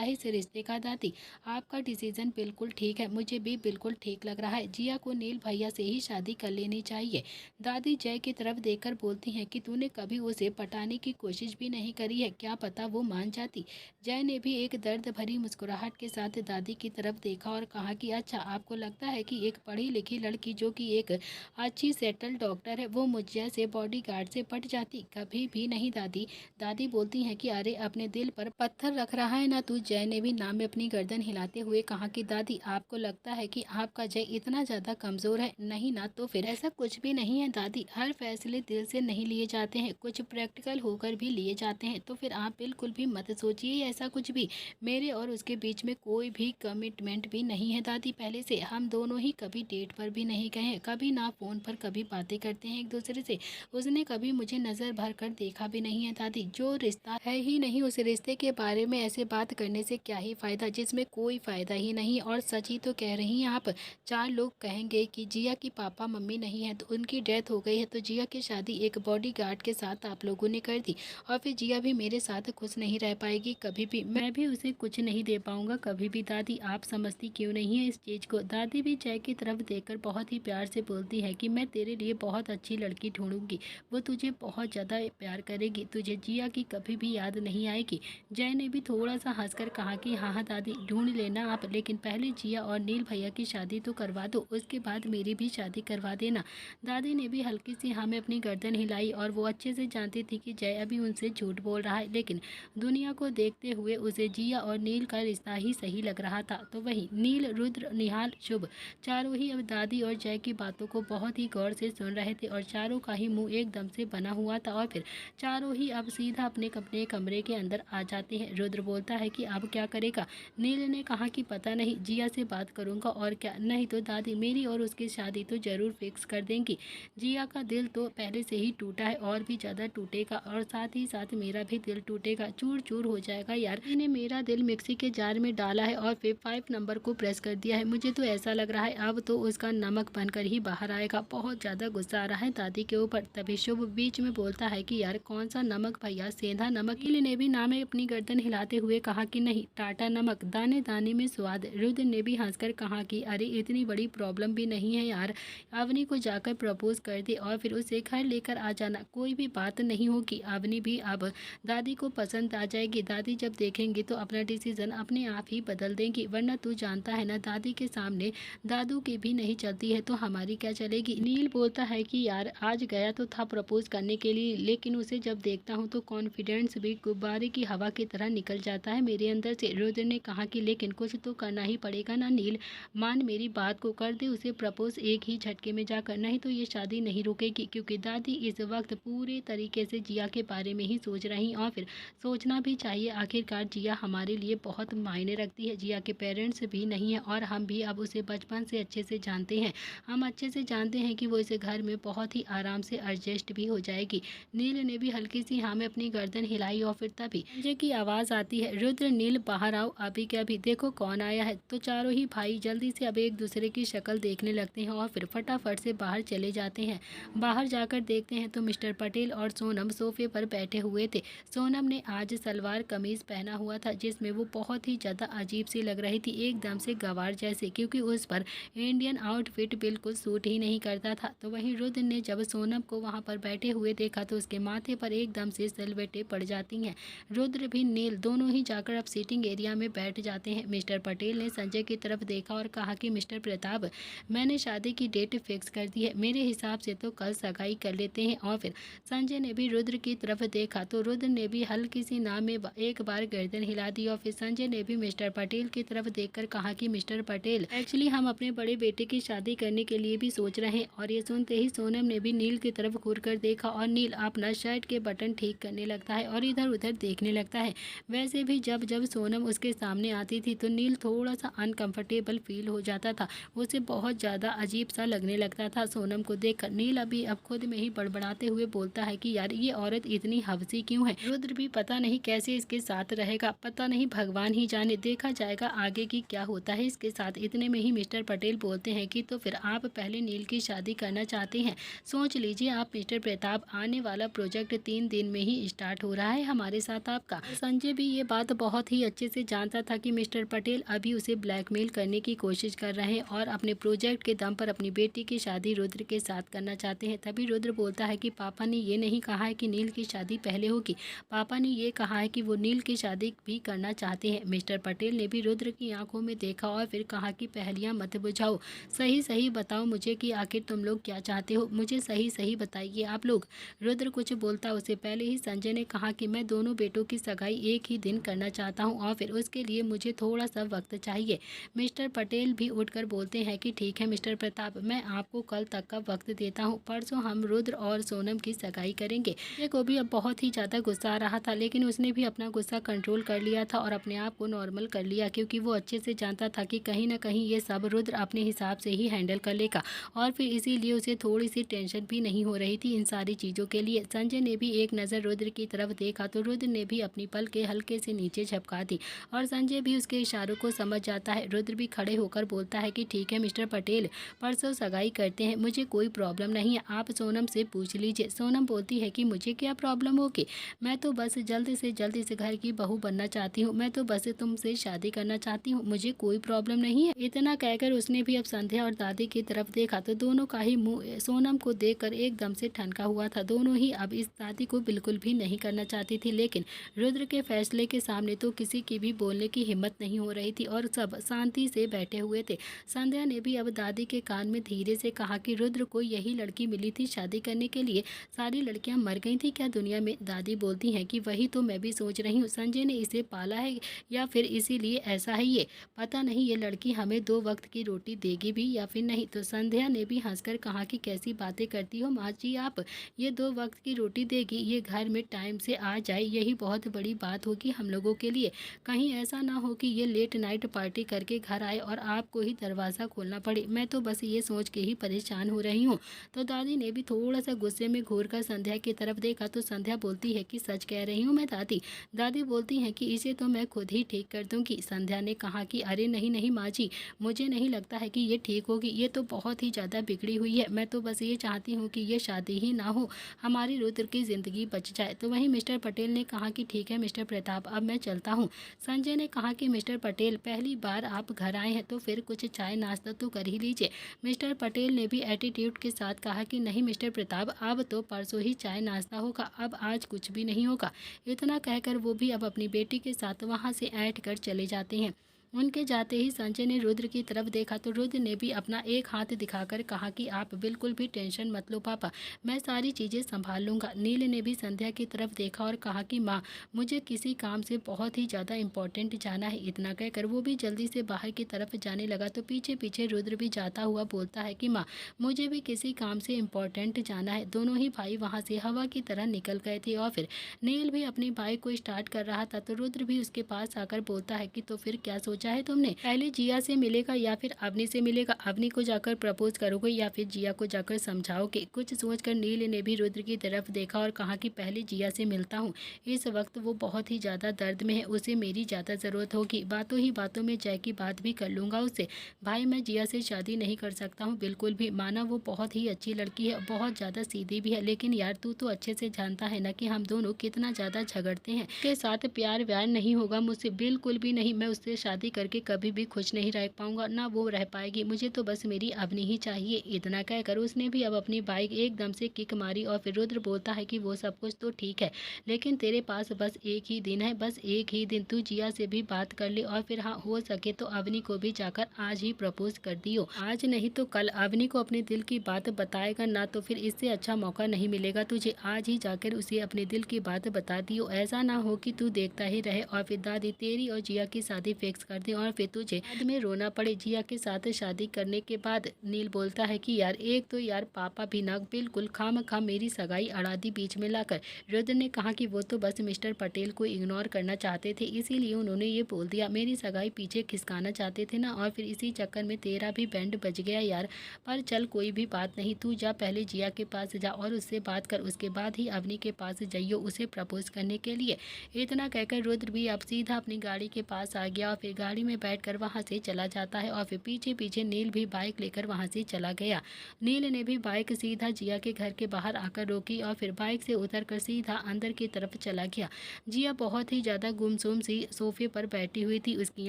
है इस रिश्ते का। दादी आपका डिसीज़न बिल्कुल ठीक है, मुझे भी बिल्कुल ठीक लग रहा है, जिया को नील भैया से ही शादी कर लेनी चाहिए। दादी जय की तरफ देखकर बोलती हैं कि तूने कभी उसे पटाने की कोशिश भी नहीं करी है, क्या पता वो मान जाती। जय ने भी एक दर्द भरी मुस्कुराहट के साथ दादी की तरफ देखा और कहा कि अच्छा, आपको लगता है कि एक पढ़ी लिखी लड़की जो कि एक अच्छी सेटल डॉक्टर है वो मुझ जैसे बॉडीगार्ड से पट जाती? कभी भी नहीं दादी। दादी बोलती हैं कि अरे अपने दिल पर पत्थर रख रहा है ना तू। जय ने भी नाम में अपनी गर्दन हिलाते हुए कहा कि दादी आपको लगता है कि आपका जय इतना ज़्यादा कमज़ोर है? नहीं ना, तो फिर ऐसा कुछ भी नहीं है दादी, हर फैसले दिल से नहीं लिए जाते हैं, कुछ प्रैक्टिकल होकर भी लिए जाते हैं, तो फिर आप बिल्कुल भी मत सोचिए ऐसा कुछ भी। मेरे और उसके बीच में कोई भी कमिटमेंट भी नहीं है दादी, पहले से हम दोनों ही कभी डेट पर भी नहीं गए हैं, कभी ना फ़ोन पर कभी बातें करते हैं एक दूसरे से, उसने कभी मुझे नज़र भर कर देखा भी नहीं है दादी। जो रिश्ता है ही नहीं, उस रिश्ते के बारे में ऐसे बात करने से क्या ही फ़ायदा, जिसमें कोई फ़ायदा ही नहीं। और सच ही तो कह रही हैं आप, चार लोग कहेंगे कि जिया की पापा मम्मी नहीं है, तो उनकी डेथ हो गई है, तो जिया की शादी एक बॉडीगार्ड के साथ आप लोगों ने कर दी, और फिर जिया भी मेरे साथ खुश नहीं रह पाएगी कभी भी, मैं भी उसे कुछ नहीं दे पाऊंगा कभी भी। दादी आप समझती क्यों नहीं है इस चीज़ को? दादी भी जय की तरफ देखकर बहुत ही प्यार से बोलती है कि मैं तेरे लिए बहुत अच्छी लड़की ढूंढूंगी, वो तुझे बहुत ज़्यादा प्यार करेगी, तुझे जिया की कभी भी याद नहीं आएगी। जय ने भी थोड़ा सा हंसकर कहा कि हाँ हाँ दादी, ढूंढ लेना आप, लेकिन पहले जिया और नील भैया की शादी तो करवा दो, उसके बाद मेरी भी शादी करवा देना। दादी ने भी हल्की सी हाँ में अपनी गर्दन हिलाई, और वो अच्छे से जानती थी कि जय अभी उनसे झूठ बोल रहा है, लेकिन दुनिया को देखते हुए उसे जिया और नील का रिश्ता ही सही लग रहा था। तो वही नील, रुद्र, निहाल, शुभ चारों ही अब दादी और जय की बातों को बहुत ही गौर से सुन रहे थे, और चारों का ही मुंह एकदम से बना हुआ था, और फिर चारों ही अब सीधा अपने अपने कमरे के अंदर आ जाते हैं। रुद्र बोलता है कि अब क्या करेगा? नील ने कहा कि पता नहीं, जिया से बात करूंगा और क्या, नहीं तो दादी मेरी और उसकी शादी तो जरूर फिक्स कर देंगी। जिया का दिल तो पहले से ही टूटा है और भी ज़्यादा टूटेगा, और साथ ही साथ मेरा भी दिल टूटेगा, चूर चूर हो जाएगा यार। मैंने मेरा दिल मिक्सी के जार में डाला है और फिर 5 नंबर को प्रेस कर दिया है, मुझे तो ऐसा लग रहा है अब तो उसका नमक बनकर ही बाहर आएगा। बहुत ज़्यादा गुस्सा आ रहा है दादी के ऊपर। तभी शुभ बीच में बोलता है कि यार कौन सा नमक भैया, सेंधा नमक? नील ने भी नाम में अपनी गर्दन हिलाते हुए कहा कि नहीं, टाटा नमक, दाने दाने में स्वाद। रुद्र ने भी हंसकर कहा कि अरे इतनी बड़ी प्रॉब्लम भी नहीं है यार, अवनी को जाकर प्रपोज कर दे और फिर उसे घर लेकर आ जाना, कोई भी बात नहीं होगी, अवनी भी अब दादी को पसंद आ जाएगी, दादी जब देखेंगी तो अपना डिसीजन अपने आप ही बदल देंगी, वरना तू जानता है ना दादी के सामने दादू की भी नहीं चलती है तो हमारी क्या चलेगी। नील बोलता है कि यार आज गया तो था प्रपोज करने के लिए, लेकिन उसे जब देखता हूँ तो कॉन्फिडेंस भी गुब्बारे की हवा की तरह निकल जाता है मेरे अंदर से। रुद्र ने कहा कि लेकिन कुछ तो करना ही पड़ेगा ना नील, मान मेरी बात को, कर दे उसे प्रपोज एक ही झटके में जाकर, नहीं तो ये शादी नहीं रुकेगी, क्योंकि दादी इस वक्त पूरे तरीके से जिया के बारे में ही सोच रही, और फिर सोचना भी चाहिए, आखिरकार जिया हमारे लिए बहुत मायने रखती है, जिया के पेरेंट्स भी नहीं है और हम भी अब उसे बचपन से अच्छे से जानते हैं, हम अच्छे से जानते हैं कि वो इस घर में बहुत ही आराम से एडजस्ट भी हो जाएगी। नील ने भी हल्की सी हाँ में अपनी गर्दन हिलाई, और फिर तभी संजय की आवाज़ आती है, रुद्र नील बाहर आओ अभी के अभी, देखो कौन आया है। तो चारों ही भाई जल्दी से अब एक दूसरे की शक्ल देखने लगते हैं और फिर फटाफट से बाहर चले जाते हैं। बाहर जाकर देखते हैं तो मिस्टर पटेल और सोनम सोफे पर बैठे हुए थे। सोनम ने आज सलवार कमीज पहना हुआ था, जिसमें वो बहुत ही ज़्यादा अजीब सी लग रही थी, एकदम से गवार जैसे, क्योंकि उस पर इंडियन आउटफिट बिल्कुल सूट ही नहीं करता था। तो वहीं रुद्र ने जब सोनम को वहाँ पर बैठे हुए देखा तो उसके माथे पर एकदम से सलवटें पड़ जाती हैं। रुद्र भी नील दोनों ही जाकर अब सीटिंग एरिया में बैठ जाते हैं। मिस्टर पटेल ने संजय की तरफ देखा और कहा कि मिस्टर प्रताप, मैंने शादी की डेट फिक्स कर दी है, मेरे हिसाब से तो कल सगाई कर लेते हैं। और फिर संजय ने भी रुद्र की तरफ देखा तो रुद्र ने भी हल्की सी ना में एक बार गर्दन हिला दी। और फिर संजय ने भी मिस्टर पटेल की तरफ देखकर कहा कि मिस्टर पटेल, एक्चुअली हम अपने बड़े बेटे की शादी करने के लिए भी सोच रहे हैं। और ये सुनते ही सोनम ने भी नील की तरफ घूर कर देखा और नील अपना शर्ट के बटन ठीक करने लगता है और इधर उधर देखने लगता है। वैसे भी जब जब सोनम उसके सामने आती थी तो नील थोड़ा सा अनकंफर्टेबल फील हो जाता था, उसे बहुत ज़्यादा अजीब सा लगने लगता था सोनम को देखकर। नील अभी अब खुद में ही बड़बड़ाते हुए बोलता है कि यार ये औरत इतनी हवसी क्यों है, रुद्र भी पता नहीं कैसे इसके साथ रहेगा, पता नहीं भगवान ही जाने, देखा जाएगा आगे की क्या होता है इसके साथ। इतने में ही मिस्टर पटेल बोलते हैं कि तो फिर आप पहले नील की शादी करना चाहते हैं, सोच लीजिए आप मिस्टर प्रताप, आने वाला प्रोजेक्ट 3 दिन में ही स्टार्ट हो रहा है हमारे साथ आपका। संजय भी ये बात बहुत ही अच्छे से जानता था कि मिस्टर पटेल अभी उसे ब्लैकमेल करने की कोशिश कर रहे हैं और अपने प्रोजेक्ट के दम पर अपनी बेटी की शादी रुद्र के साथ करना चाहते हैं। तभी रुद्र बोलता है कि पापा ने ये नहीं कहा है कि नील की शादी पहले होगी, पापा ने ये कहा है कि वो नील की शादी भी करना चाहते हैं। मिस्टर पटेल ने भी रुद्र की आंखों में देखा और फिर कहा कि पहेलियां मत बुझाओ, सही सही बताओ मुझे कि आखिर तुम लोग क्या चाहते हो, मुझे सही सही बताइए आप लोग। रुद्र कुछ बोलता उससे पहले ही संजय ने कहा कि मैं दोनों बेटों की सगाई एक ही दिन करना चाहता हूं और फिर उसके लिए मुझे थोड़ा सा वक्त चाहिए। मिस्टर पटेल भी उठकर बोलते हैं कि ठीक है मिस्टर प्रताप, मैं आपको कल तक का वक्त देता हूं, परसों हम रुद्र और सोनम की सगाई करेंगे। संजय को भी अब बहुत ही ज़्यादा गुस्सा आ रहा था, लेकिन उसने भी अपना गुस्सा कंट्रोल कर लिया था और अपने आप को नॉर्मल कर लिया, क्योंकि वो अच्छे से जानता था कि कहीं ना कहीं ये सब रुद्र अपने हिसाब से ही हैंडल कर लेगा और फिर इसीलिए उसे थोड़ी सी टेंशन भी नहीं हो रही थी इन सारी चीज़ों के लिए। संजय ने भी एक नज़र रुद्र की तरफ देखा तो रुद्र ने भी अपनी पल के हल्के से नीचे झपका दी और संजय भी उसके इशारों को समझ जाता है। रुद्र भी खड़े होकर बोलता है कि ठीक है मिस्टर पटेल, परसों सगाई करते हैं, मुझे कोई प्रॉब्लम नहीं है, आप सोनम से पूछ लीजिए। सोनम बोलती है कि मुझे क्या प्रॉब्लम होगी, मैं तो बस जल्दी से घर की बहू बनना चाहती हूँ, मैं तो बस तुमसे शादी करना चाहती हूँ, मुझे कोई प्रॉब्लम नहीं है। इतना कहकर उसने भी अब संध्या और दादी की तरफ देखा तो दोनों का ही मुंह सोनम को देखकर एकदम से ठनका हुआ था। दोनों ही अब इस दादी को बिल्कुल भी नहीं करना चाहती थी, लेकिन रुद्र के फैसले के सामने तो किसी की भी बोलने की हिम्मत नहीं हो रही थी और सब शांति से बैठे हुए थे। संध्या ने भी अब दादी के कान में धीरे से कहा कि रुद्र को यही लड़की मिली थी शादी करने के लिए, सारी लड़कियां मर गई थी क्या दुनिया में। दादी बोलती हैं कि वही तो मैं भी सोच रही हूँ, संजय ने इसे पाला है या फिर इसीलिए ऐसा है, ये पता नहीं ये लड़की हमें 2 वक्त की रोटी देगी भी या फिर नहीं। तो संध्या ने भी हंसकर कहा कि कैसी बातें करती हो माँ जी आप, ये 2 वक्त की रोटी देगी, ये घर में टाइम से आ जाए यही बहुत बड़ी बात होगी हम लोगों के लिए, कहीं ऐसा ना हो कि ये लेट नाइट पार्टी करके घर आए और आपको ही दरवाज़ा खोलना पड़े, मैं तो बस ये सोच के ही परेशान हो रही हूँ। तो दादी ने भी थोड़ा सा गुस्से में घूर कर संध्या की तरफ देखा तो संध्या बोलती है कि सच कह रही हूँ मैं दादी। दादी बोलती हैं कि इसे तो मैं खुद ही ठीक कर दूँगी। संध्या ने कहा कि अरे नहीं नहीं माँ जी, मुझे नहीं लगता है कि ये ठीक होगी, ये तो बहुत ही ज़्यादा बिगड़ी हुई है, मैं तो बस ये चाहती हूँ कि ये शादी ही ना हो, हमारी रुद्र की ज़िंदगी बच जाए। तो वहीं मिस्टर पटेल ने कहा कि ठीक है मिस्टर प्रताप, अब मैं चलता हूँ। संजय ने कहा कि मिस्टर पटेल, पहली बार आप घर आए हैं तो फिर कुछ चाय नाश्ता तो कर ही लीजिए। मिस्टर पटेल ने भी एटीट्यूड के साथ कहा कि नहीं मिस्टर प्रताप, अब तो परसों ही चाय नाश्ता होगा, अब आज कुछ भी नहीं होगा। इतना कहकर वो भी अब अपनी बेटी के साथ वहाँ से ऐंठ कर चले जाते हैं। उनके जाते ही संजय ने रुद्र की तरफ देखा तो रुद्र ने भी अपना एक हाथ दिखाकर कहा कि आप बिल्कुल भी टेंशन मत लो पापा, मैं सारी चीज़ें संभाल लूँगा। नील ने भी संध्या की तरफ देखा और कहा कि माँ मुझे किसी काम से बहुत ही ज़्यादा इम्पोर्टेंट जाना है। इतना कहकर वो भी जल्दी से बाहर की तरफ जाने लगा तो पीछे पीछे रुद्र भी जाता हुआ बोलता है कि माँ मुझे भी किसी काम से इम्पोर्टेंट जाना है। दोनों ही भाई वहाँ से हवा की तरह निकल गए थे और फिर नील भी अपनी बाइक को स्टार्ट कर रहा था तो रुद्र भी उसके पास आकर बोलता है कि तो फिर क्या चाहे तुमने, पहले जिया से मिलेगा या फिर अवनी से मिलेगा, अवनी को जाकर प्रपोज करोगे या फिर जिया को जाकर समझाओगे। कुछ सोचकर नील ने भी रुद्र की तरफ देखा और कहा कि पहले जिया से मिलता हूँ, इस वक्त वो बहुत ही ज़्यादा दर्द में है, उसे मेरी ज़्यादा ज़रूरत होगी, बातों ही बातों में जय की बात भी कर लूँगा उससे। भाई मैं जिया से शादी नहीं कर सकता हूँ बिल्कुल भी, माना वो बहुत ही अच्छी लड़की है, बहुत ज़्यादा सीधी भी है, लेकिन यार तू तो अच्छे से जानता है ना कि हम दोनों कितना ज़्यादा झगड़ते हैं, उसके साथ प्यार व्यार नहीं होगा मुझसे बिल्कुल भी नहीं, मैं उससे शादी शादी करके कभी भी खुश नहीं रह पाऊंगा, ना वो रह पाएगी, मुझे तो बस मेरी अवनी ही चाहिए। इतना कहकर उसने भी अब अपनी बाइक एकदम से किक मारी और फिर रुद्र बोलता है कि वो सब कुछ तो ठीक है, लेकिन तेरे पास बस एक ही दिन है, बस एक ही दिन तू जिया से भी बात कर ले और फिर हाँ हो सके तो अवनी को भी जाकर आज ही प्रपोज कर दियो। आज नहीं तो कल अवनी को अपने दिल की बात बताएगा ना, तो फिर इससे अच्छा मौका नहीं मिलेगा तुझे। आज ही जाकर उसे अपने दिल की बात बता दियो, ऐसा ना हो कि तू देखता ही रहे और फिर दादी तेरी और जिया की शादी फिक्स कर दे और फिर तुझे बाद में रोना पड़े। जिया के साथ शादी करने के बाद नील बोलता है कि यार एक तो यार पापा भी ना बिल्कुल खामखा मेरी सगाई अड़ा दी बीच में लाकर। रुद्र ने कहा कि वो तो बस मिस्टर पटेल को इग्नोर करना चाहते थे, इसीलिए उन्होंने ये बोल दिया, मेरी सगाई पीछे खिसकाना चाहते थे ना, और फिर इसी चक्कर में तेरा भी बैंड बज गया यार। पर चल कोई भी बात नहीं, तू जा पहले जिया के पास जा और उससे बात कर, उसके बाद ही अवनी के पास जाइयो उसे प्रपोज करने के लिए। इतना कहकर रुद्र भी अब सीधा अपनी गाड़ी के पास आ गया और फिर गाड़ी में बैठकर वहां से चला जाता है और फिर पीछे पीछे नील भी बाइक लेकर वहां से चला गया। नील ने भी बाइक सीधा जिया के घर के बाहर आकर रोकी और फिर बाइक से उतरकर सीधा अंदर की तरफ चला गया। जिया बहुत ही ज्यादा गुमसुम सी सोफे पर बैठी हुई थी, उसकी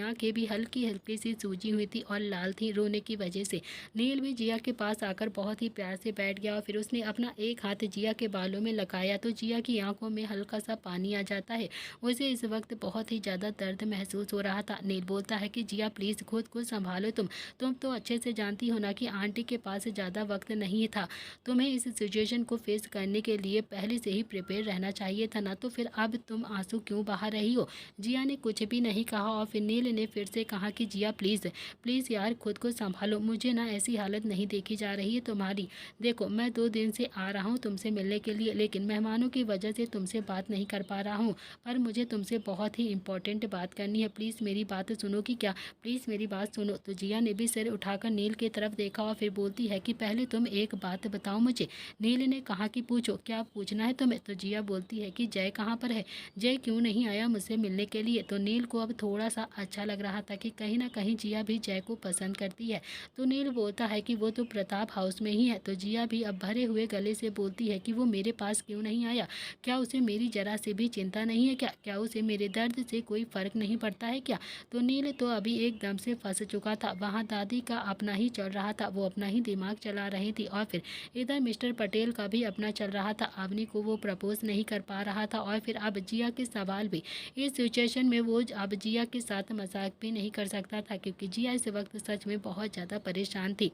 आंखें भी हल्की हल्की सी सूजी हुई थी और लाल थी रोने की वजह से। नील भी जिया के पास आकर बहुत ही प्यार से बैठ गया और फिर उसने अपना एक हाथ जिया के बालों में लगाया तो जिया की आंखों में हल्का सा पानी आ जाता है। उसे इस वक्त बहुत ही ज़्यादा दर्द महसूस हो रहा था। नील बोलता है कि जिया प्लीज़ खुद को संभालो, तुम तो अच्छे से जानती हो ना कि आंटी के पास ज़्यादा वक्त नहीं था, तुम्हें इस सिचुएशन को फेस करने के लिए पहले से ही प्रिपेयर रहना चाहिए था ना, तो फिर अब तुम आंसू क्यों बहा रही हो। जिया ने कुछ भी नहीं कहा और फिर नील ने फिर से कहा कि जिया प्लीज़ प्लीज़ यार खुद को संभालो, मुझे ना ऐसी हालत नहीं देखी जा रही है तुम्हारी। देखो मैं 2 दिन से आ रहा हूँ तुमसे मिलने के लिए, लेकिन मेहमानों की वजह से तुमसे बात नहीं कर पा रहा हूँ, पर मुझे तुमसे बहुत ही इंपॉर्टेंट बात करनी है, प्लीज़ मेरी बात सुनोगी क्या, प्लीज़ मेरी बात सुनो। तो जिया ने भी सिर उठाकर नील की तरफ देखा और फिर बोलती है कि पहले तुम एक बात बताओ मुझे। नील ने कहा कि पूछो क्या पूछना है तुम्हें। तो जिया बोलती है कि जय कहाँ पर है, जय क्यों नहीं आया मुझसे मिलने के लिए। तो नील को अब थोड़ा सा अच्छा लग रहा था कि कहीं ना कहीं जिया भी जय को पसंद करती है। तो नील बोलता है कि वो तो प्रताप हाउस में ही है। तो जिया भी अब भरे हुए गले से बोलती है कि वो मेरे पास क्यों नहीं आया, क्या उसे मेरी जरा से भी चिंता नहीं है क्या उसे मेरे दर्द से कोई फर्क नहीं पड़ता है क्या। तो नील तो अभी एकदम से फंस चुका था, वहाँ दादी का अपना ही चल रहा था, वो अपना ही दिमाग चला रही थी और फिर इधर मिस्टर पटेल का भी अपना चल रहा था, अवनी को वो प्रपोज नहीं कर पा रहा था और फिर अब जिया के सवाल भी। इस सिचुएशन में वो अब जिया के साथ मजाक भी नहीं कर सकता था क्योंकि जिया इस वक्त सच में बहुत ज़्यादा परेशान थी।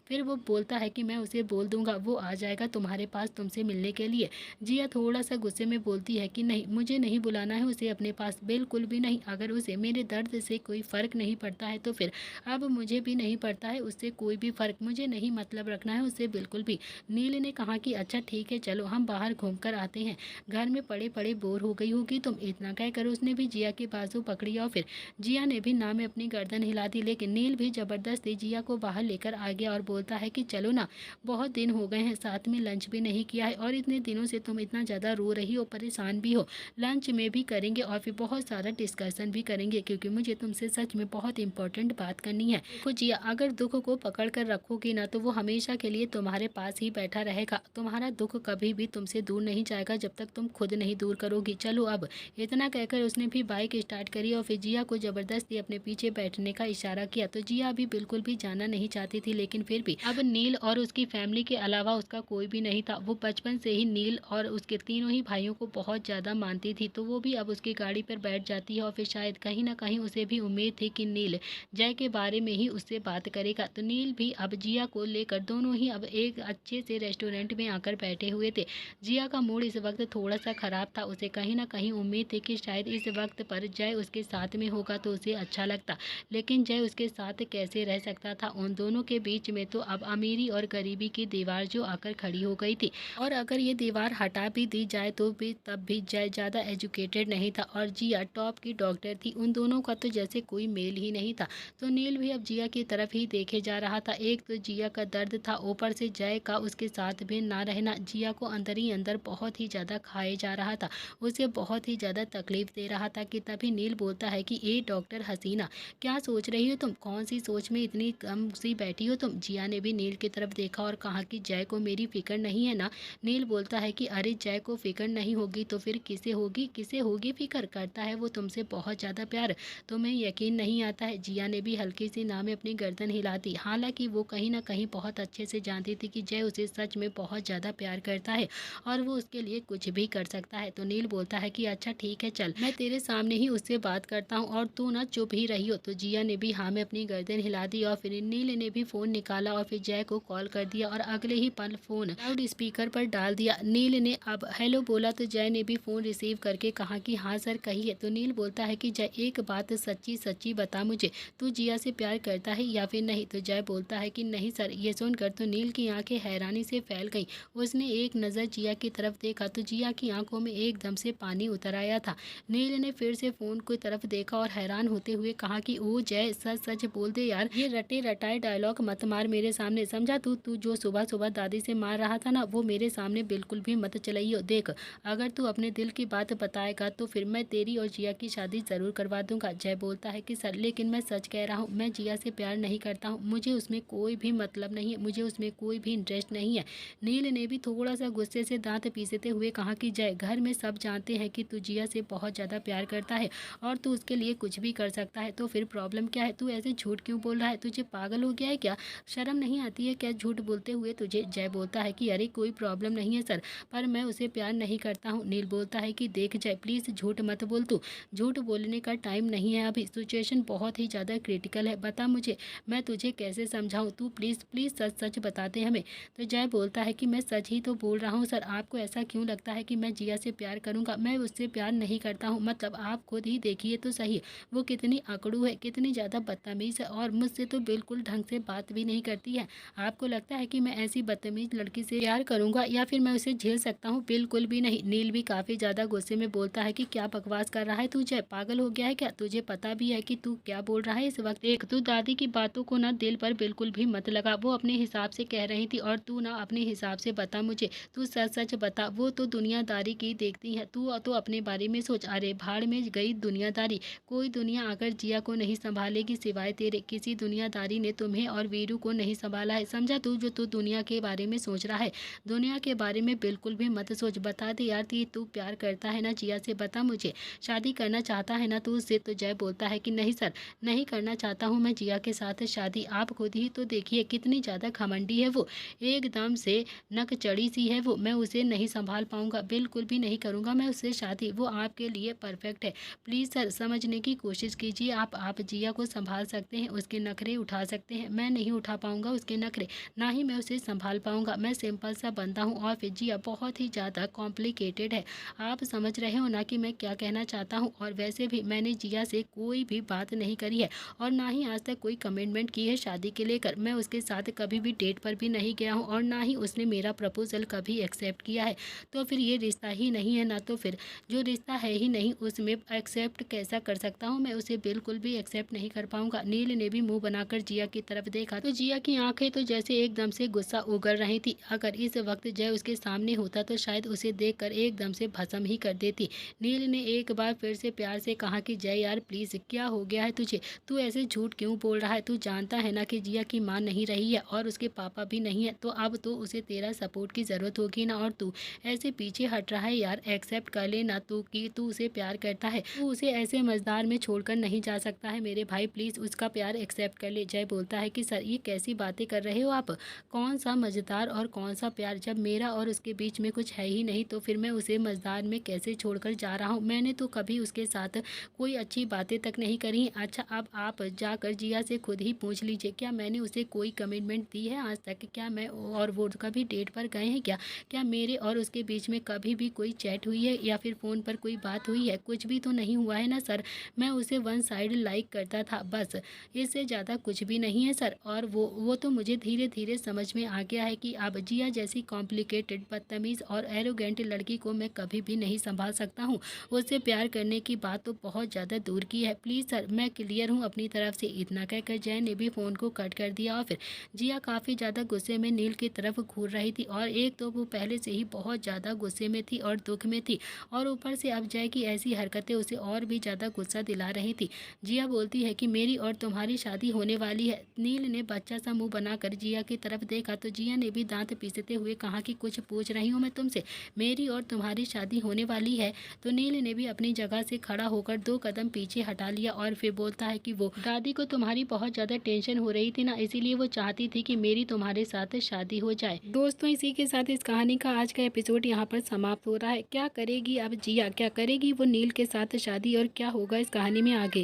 फिर वो बोलता है कि मैं उसे बोल दूंगा, वो आ जाएगा तुम्हारे पास तुमसे मिलने के लिए। जिया थोड़ा सा गुस्से में बोलती है कि नहीं, मुझे नहीं बुलाना है उसे अपने पास, बिल्कुल भी नहीं। अगर उसे मेरे दर्द से कोई फ़र्क नहीं पड़ता है तो फिर अब मुझे भी नहीं पड़ता है उससे कोई भी फ़र्क, मुझे नहीं मतलब रखना है उससे बिल्कुल भी। नील ने कहा कि अच्छा ठीक है चलो हम बाहर घूम कर आते हैं, घर में पड़े पड़े बोर हो गई होगी तुम। इतना कहकर उसने भी जिया की बाजू पकड़ी और फिर जिया ने भी ना में अपनी गर्दन हिला दी, लेकिन नील भी ज़बरदस्ती जिया को बाहर लेकर आ गया और बोलता है कि चलो ना, बहुत दिन हो गए हैं साथ में लंच भी नहीं किया है और इतने दिनों से तुम इतना ज़्यादा रो रही हो, परेशान भी हो, लंच में भी करेंगे और फिर बहुत सारा डिस्कशन भी करेंगे क्योंकि मुझे तुमसे सच में बहुत इंपॉर्टेंट बात करनी है। देखो जिया, अगर दुख को पकड़ कर रखोगी ना तो वो हमेशा के लिए तुम्हारे पास ही बैठा रहेगा, तुम्हारा दुख कभी भी तुमसे दूर नहीं जाएगा जब तक तुम खुद नहीं दूर करोगी। चलो अब। इतना कहकर उसने भी बाइक स्टार्ट करी और फिर जिया को जबरदस्ती अपने पीछे बैठने का इशारा किया। तो जिया अभी बिल्कुल भी जाना नहीं चाहती थी, लेकिन फिर भी अब नील और उसकी फैमिली के अलावा उसका कोई भी नहीं था। वो बचपन से ही नील और उसके तीनों ही भाइयों को बहुत ज़्यादा मानती थी, तो वो भी अब उसकी गाड़ी पर बैठ जाती है और फिर शायद कहीं ना कहीं उसे भी उम्मीद थी कि नील जय के बारे में ही उससे बात करेगा। तो नील भी अब जिया को लेकर दोनों ही अब एक अच्छे से रेस्टोरेंट में आकर बैठे हुए थे। जिया का मूड इस वक्त थोड़ा सा खराब था, उसे कहीं ना कहीं उम्मीद थी कि शायद इस वक्त पर जय उसके साथ में होगा तो उसे अच्छा लगता, लेकिन जय उसके साथ कैसे रह सकता था। उन दोनों के बीच में तो अब अमीरी और गरीबी की दीवार जो आकर खड़ी हो गई थी, और अगर ये दीवार हटा भी दी जाए तो भी तब भी जय ज़्यादा एजुकेटेड नहीं था और जिया टॉप की डॉक्टर थी, उन दोनों का तो जैसे कोई मेल ही नहीं था। तो नील भी अब जिया की तरफ ही देखे जा रहा था। एक तो जिया का दर्द था, ऊपर से जय का उसके साथ भी ना रहना जिया को अंदर ही अंदर बहुत ही ज़्यादा खाए जा रहा था, उसे बहुत ही ज़्यादा तकलीफ दे रहा था। कि तभी नील बोलता है कि ए डॉक्टर हसीना, क्या सोच रही हो तुम, कौन सी सोच में इतनी कम सी बैठी हो तुम। जिया जिया ने भी नील की तरफ देखा और कहा कि जय को मेरी फिक्र नहीं है ना। नील बोलता है कि अरे जय को फिक्र नहीं होगी तो फिर किसे होगी फिक्र, करता है वो तुमसे बहुत ज़्यादा प्यार, तुम्हें यकीन नहीं आता है। जिया ने भी हल्की सी ना में अपनी गर्दन हिला दी। हालांकि वो कहीं ना कहीं बहुत अच्छे से जानती थी कि जय उसे सच में बहुत ज़्यादा प्यार करता है और वो उसके लिए कुछ भी कर सकता है। तो नील बोलता है कि अच्छा ठीक है, चल मैं तेरे सामने ही उससे बात करता हूँ और तू ना चुप ही रही हो। तो जिया ने भी हाँ में अपनी गर्दन हिला दी और फिर नील ने भी फ़ोन निकाला और फिर जय को कॉल कर दिया और अगले ही पल फ़ोन लाउड स्पीकर पर डाल दिया। नील ने अब हेलो बोला तो जय ने भी फ़ोन रिसीव करके कहा कि हाँ सर कहिए। तो नील बोलता है कि जय एक बात सच्ची सच्ची बता मुझे, तू जिया से प्यार करता है या फिर नहीं। तो जय बोलता है कि नहीं सर। ये सुनकर तो नील की आंखें हैरानी से फैल गईं। उसने एक नज़र जिया की तरफ देखा तो जिया की आंखों में एकदम से पानी उतर आया था। नील ने फिर से फ़ोन की तरफ देखा और हैरान होते हुए कहा कि ओ जय सच सच बोल दे यार, ये रटे रटाए डायलॉग मत मार मेरे सामने, समझा। तू तू जो सुबह सुबह दादी से मार रहा था ना, वो मेरे सामने बिल्कुल भी मत चलाइयो। देख अगर तू अपने दिल की बात बताएगा तो फिर मैं तेरी और जिया की शादी ज़रूर करवा दूंगा। जय बोलता है कि सर लेकिन मैं सच कह रहा हूँ, मैं जिया से प्यार नहीं करता हूँ, मुझे उसमें कोई भी मतलब नहीं है, मुझे उसमें कोई भी इंटरेस्ट नहीं है। नील ने भी थोड़ा सा गुस्से से दांत पीसते हुए कहा कि जय घर में सब जानते हैं कि तू जिया से बहुत ज़्यादा प्यार करता है और तू उसके लिए कुछ भी कर सकता है, तो फिर प्रॉब्लम क्या है? तू ऐसे झूठ क्यों बोल रहा है? तुझे पागल हो गया है क्या? शर्म नहीं आती है क्या झूठ बोलते हुए तुझे? जय बोलता है कि अरे कोई प्रॉब्लम नहीं है सर, पर मैं उसे प्यार नहीं करता हूँ। नील बोलता है कि देख जय प्लीज़ झूठ मत बोल, तू झूठ बोलने का टाइम नहीं है अभी, सिचुएशन बहुत ही ज़्यादा क्रिटिकल है, बता मुझे मैं तुझे कैसे समझाऊँ, तू प्लीज़ प्लीज़ सच सच बताते हमें। तो जय बोलता है कि मैं सच ही तो बोल रहा हूँ सर, आपको ऐसा क्यों लगता है कि मैं जिया से प्यार करूँगा? मैं उससे प्यार नहीं करता हूँ, मतलब आप खुद ही देखिए तो सही, वो कितनी अकड़ू है, कितनी ज़्यादा बदतमीज़ है और मुझसे तो बिल्कुल ढंग से बात भी नहीं करती है। आपको लगता है कि मैं ऐसी बदतमीज़ लड़की से प्यार करूँगा या फिर मैं उसे झेल सकता हूँ? बिल्कुल भी नहीं। नील भी काफ़ी ज़्यादा गुस्से में बोलता है कि क्या बकवास कर रहा है तू जय, पागल हो गया है क्या? तुझे पता भी है कि तू क्या बोल रहा है इस वक्त? देख तू दादी की बातों को ना दिल पर बिल्कुल भी मत लगा, वो अपने हिसाब से कह रही थी और तू ना अपने हिसाब से बता मुझे, तू सच सच बता, वो तो दुनियादारी की देखती है, तू तो अपने बारे में सोच। अरे भाड़ में गई दुनियादारी, कोई दुनिया अगर जिया को नहीं संभालेगी सिवाय तेरे, किसी दुनियादारी ने तुम्हें और वीरू को नहीं संभाला है, समझा। तू जो तू दुनिया के बारे में सोच रहा है, दुनिया के बारे में बिल्कुल भी मत सोच। बता दे यार तू प्यार करता है ना जिया से, बता मुझे, शादी करना चाहता है ना तू उससे? तो जय बोलता है कि नहीं सर, नहीं करना चाहता हूँ मैं जिया के साथ शादी, आप खुद ही तो देखिए कितनी ज़्यादा घमंडी है वो, एकदम से नक चढ़ी सी है वो, मैं उसे नहीं संभाल पाऊँगा, बिल्कुल भी नहीं करूँगा मैं उससे शादी, वो आपके लिए परफेक्ट है। प्लीज़ सर समझने की कोशिश कीजिए, आप जिया को संभाल सकते हैं, उसके नखरे उठा सकते हैं, मैं नहीं उठा पाऊँगा उसके नखरे, ना ही मैं उसे संभाल पाऊँगा, मैं सिंपल सा बंदा हूँ और फिर जिया बहुत ही ज़्यादा कॉम्प्लिकेटेड है। आप समझ रहे हो ना कि मैं क्या कहना चाहता हूँ? और वैसे भी मैंने जिया से कोई भी बात नहीं करी है और ना ही आज तक कोई कमिटमेंट की है शादी के लेकर, मैं उसके साथ कभी भी डेट पर भी नहीं गया हूँ और ना ही उसने मेरा प्रपोजल कभी एक्सेप्ट किया है, तो फिर ये रिश्ता ही नहीं है ना, तो फिर जो रिश्ता है ही नहीं उसमें एक्सेप्ट कैसा कर सकता हूँ मैं उसे? बिल्कुल भी एक्सेप्ट नहीं कर पाऊँगा। नील ने भी मुँह बनाकर जिया की तरफ देखा तो जिया की आंखें तो जैसे एकदम से गुस्सा उगल रही थी, अगर इस वक्त जय उसके सामने होता तो शायद उसे देखकर एकदम से भस्म ही कर देती। नील ने एक बार फिर से प्यार से कहा कि जय यार प्लीज़ क्या हो गया है तुझे, तू ऐसे झूठ क्यों बोल रहा है? तू जानता है ना कि जिया की माँ नहीं रही है और उसके पापा भी नहीं है, तो अब तो उसे तेरा सपोर्ट की ज़रूरत होगी ना, और तू ऐसे पीछे हट रहा है यार, एक्सेप्ट कर लेना तू कि तू उसे प्यार करता है, तू उसे ऐसे मझदार में छोड़कर नहीं जा सकता है मेरे भाई, प्लीज़ उसका प्यार एक्सेप्ट कर ले। जय बोलता है कि सर ये कैसी बातें कर रहे हो आप, कौन सा मझदार और कौन सा प्यार, जब मेरा और उसके बीच में कुछ है ही नहीं तो फिर मैं उसे मझदार में कैसे छोड़कर जा रहा हूँ? मैंने तो कभी उसके साथ कोई अच्छी बातें तक नहीं करी। अच्छा अब आप जाकर जिया से खुद ही पूछ लीजिए, क्या मैंने उसे कोई कमिटमेंट दी है आज तक? क्या मैं और वो कभी डेट पर गए हैं क्या मेरे और उसके बीच में कभी भी कोई चैट हुई है या फिर फ़ोन पर कोई बात हुई है? कुछ भी तो नहीं हुआ है ना सर, मैं उसे वन साइड लाइक करता था बस, इससे ज़्यादा कुछ भी नहीं है सर। और वो तो मुझे धीरे धीरे समझ में आ गया है कि अब जिया जैसी कॉम्प्लिकेटेड बदतमीज़ और एरोगेंट लड़की को मैं कभी भी नहीं संभाल सकता हूँ, उससे प्यार करने की बात तो बहुत ज़्यादा दूर की है, प्लीज़ सर मैं क्लियर हूँ अपनी तरफ से। इतना कहकर जय ने भी फ़ोन को कट कर दिया और फिर जिया काफ़ी ज़्यादा गुस्से में नील की तरफ घूर रही थी और एक तो वो पहले से ही बहुत ज़्यादा गुस्से में थी और दुख में थी और ऊपर से अब जय की ऐसी हरकतें उसे और भी ज़्यादा गुस्सा दिला रही थी। जिया बोलती है कि मेरी और तुम्हारी शादी होने वाली है। नील ने बच्चा सा मुंह बनाकर जिया की तरफ देखा तो जिया ने भी दांत पीसते हुए कहा कि कुछ पूछ रही हूँ मैं तुमसे, मेरी और तुम्हारी शादी होने वाली है। तो नील ने भी अपनी जगह से खड़ा होकर 2 कदम पीछे हटा लिया और फिर बोलता है कि वो दादी को तुम्हारी बहुत ज़्यादा टेंशन हो रही थी ना, इसीलिए वो चाहती थी कि मेरी तुम्हारे साथ शादी हो जाए। दोस्तों, इसी के साथ इस कहानी का आज का एपिसोड यहाँ पर समाप्त हो रहा है। क्या करेगी अब जिया, क्या करेगी वो नील के साथ शादी और क्या होगा इस कहानी में आगे।